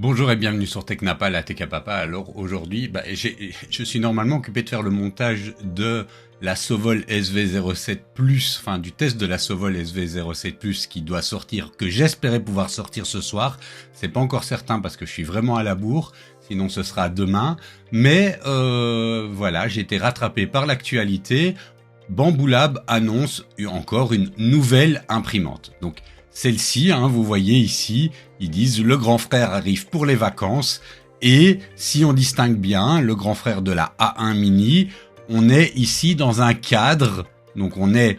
Bonjour et bienvenue sur Technapa, la Tech à Papa. Alors aujourd'hui, je suis normalement occupé de faire le montage de la Sovol SV07 Plus, enfin du test de la Sovol SV07 Plus qui doit sortir, que j'espérais pouvoir sortir ce soir. C'est pas encore certain parce que je suis vraiment à la bourre, sinon ce sera demain. Mais voilà, j'ai été rattrapé par l'actualité. Bambu Lab annonce encore une nouvelle imprimante. Donc celle-ci, vous voyez ici, ils disent le grand frère arrive pour les vacances et si on distingue bien le grand frère de la A1 Mini, on est ici dans un cadre, donc on n'est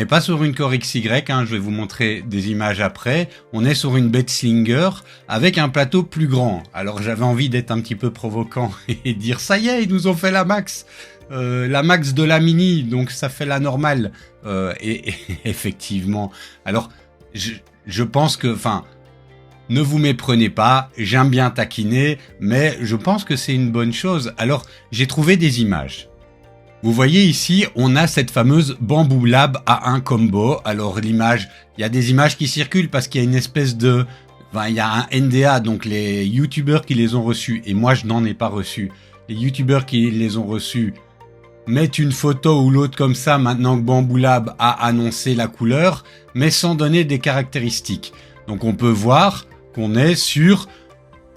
pas sur une Core XY, je vais vous montrer des images après, on est sur une Betzlinger avec un plateau plus grand. Alors j'avais envie d'être un petit peu provoquant et dire ça y est, ils nous ont fait la max de la Mini, donc ça fait la normale. Et effectivement, alors je pense que, ne vous méprenez pas, j'aime bien taquiner, mais je pense que c'est une bonne chose. Alors, j'ai trouvé des images. Vous voyez ici, on a cette fameuse Bambu Lab A1 Combo. Alors l'image, il y a des images qui circulent parce qu'il y a une espèce de... il y a un NDA, donc les youtubeurs qui les ont reçus, et moi je n'en ai pas reçu. Les youtubeurs qui les ont reçus mettre une photo ou l'autre comme ça maintenant que Bambu Lab a annoncé la couleur, mais sans donner des caractéristiques. Donc on peut voir qu'on est sur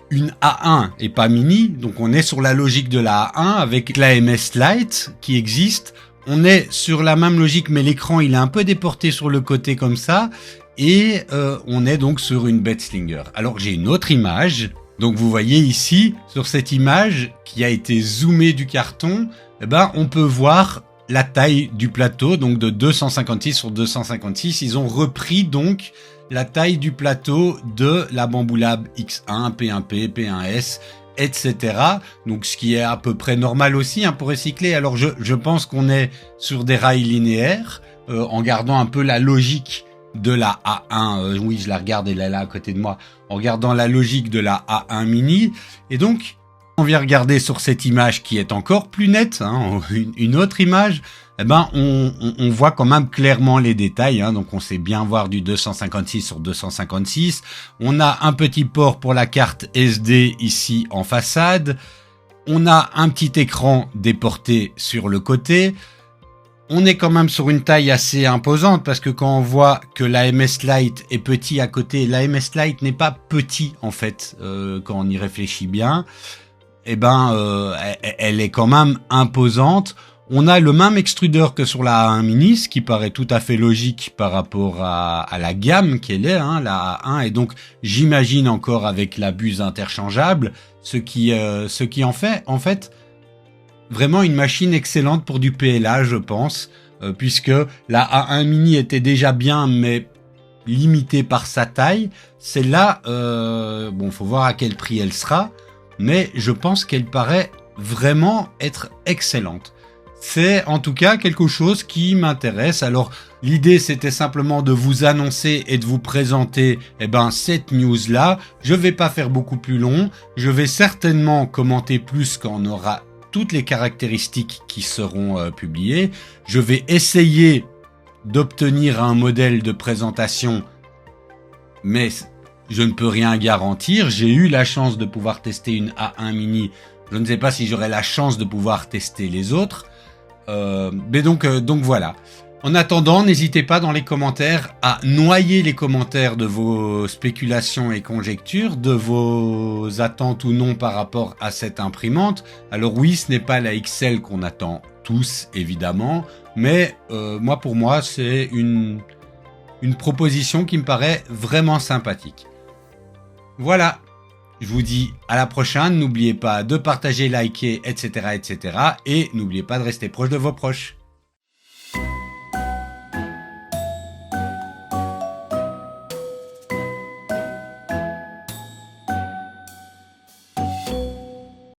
une A1 et pas Mini, donc on est sur la logique de la A1 avec la MS Lite qui existe. On est sur la même logique, mais l'écran il est un peu déporté sur le côté comme ça, et on est donc sur une Betzlinger. Alors j'ai une autre image. Donc vous voyez ici, sur cette image qui a été zoomée du carton, on peut voir la taille du plateau, donc de 256 sur 256. Ils ont repris donc la taille du plateau de la Bambu Lab X1, P1P, P1S, etc. Donc ce qui est à peu près normal aussi pour recycler. Alors je pense qu'on est sur des rails linéaires, en gardant un peu la logique de la A1, oui je la regarde, elle est là à côté de moi, en regardant la logique de la A1 Mini, et donc on vient regarder sur cette image qui est encore plus nette, une autre image, on voit quand même clairement les détails, donc on sait bien voir du 256 sur 256, on a un petit port pour la carte SD ici en façade, on a un petit écran déporté sur le côté. On est quand même sur une taille assez imposante parce que quand on voit que la MS Lite est petit à côté, la MS Lite n'est pas petit en fait quand on y réfléchit bien, elle est quand même imposante. On a le même extrudeur que sur la A1 Mini, ce qui paraît tout à fait logique par rapport à la gamme qu'elle est, la A1, et donc j'imagine encore avec la buse interchangeable, ce qui en fait vraiment une machine excellente pour du PLA, je pense, puisque la A1 Mini était déjà bien, mais limitée par sa taille. Celle-là, faut voir à quel prix elle sera, mais je pense qu'elle paraît vraiment être excellente. C'est en tout cas quelque chose qui m'intéresse. Alors l'idée c'était simplement de vous annoncer et de vous présenter cette news-là. Je vais pas faire beaucoup plus long, je vais certainement commenter plus quand on aura toutes les caractéristiques qui seront publiées. Je vais essayer d'obtenir un modèle de présentation, mais je ne peux rien garantir. J'ai eu la chance de pouvoir tester une A1 Mini. Je ne sais pas si j'aurai la chance de pouvoir tester les autres. Donc voilà. En attendant, n'hésitez pas dans les commentaires à noyer les commentaires de vos spéculations et conjectures, de vos attentes ou non par rapport à cette imprimante. Alors oui, ce n'est pas la XL qu'on attend tous, évidemment, mais pour moi, c'est une proposition qui me paraît vraiment sympathique. Voilà, je vous dis à la prochaine, n'oubliez pas de partager, liker, etc. et n'oubliez pas de rester proche de vos proches.